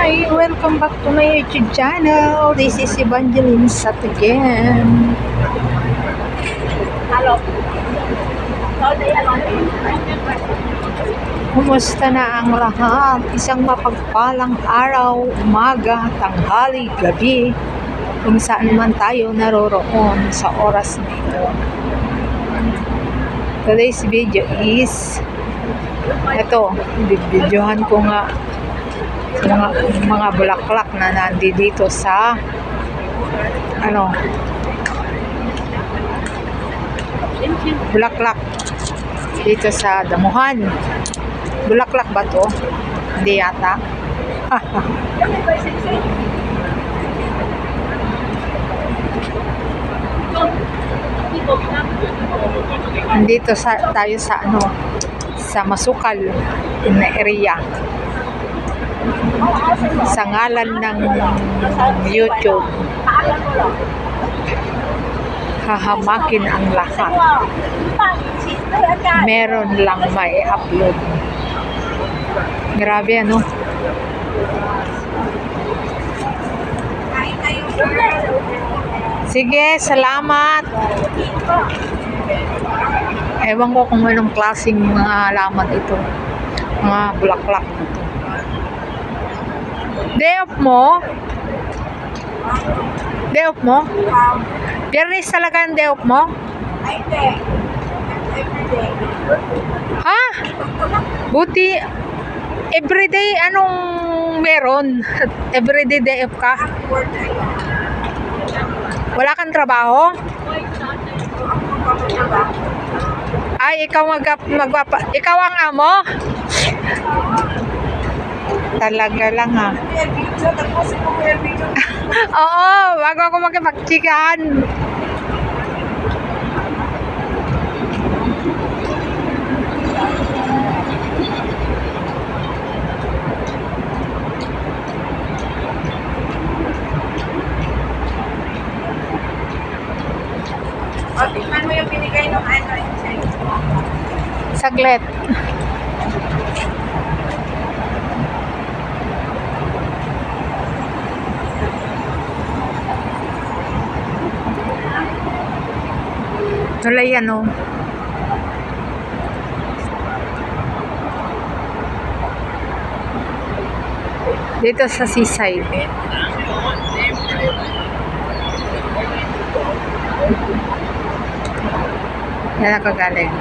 Hi! Welcome back to my YouTube channel. This is Evangeline Sat again. Kumusta na ang lahat? Isang mapagpalang araw, umaga, tanghali, gabi, kung saan man tayo naroroon sa oras na ito. Today's video is ito, videohan ko nga mga bulaklak na nandito sa bulaklak dito sa damuhan. Bulaklak ba to? Hindi yata. Nandito tayo sa Masukal na area. Sa ngalan ng YouTube, hahamakin ang lahat. Meron lang may upload. Grabe ano? Sige, salamat. Ewan ko kung anong klaseng mga halaman ito. Mga bulaklak ito. Day off mo? Day off mo? Biyernes talaga ang day off mo? Ha? Buti everyday anong meron? Everyday day off ka? Wala kang trabaho? Ay, ikaw ikaw ang amo? Talaga lang ha. Oo, bago ako makipagchikan. O, tingnan mo yung binigay ng Saglit. Tulay ano. Dito sa seaside. Yan nakagaling.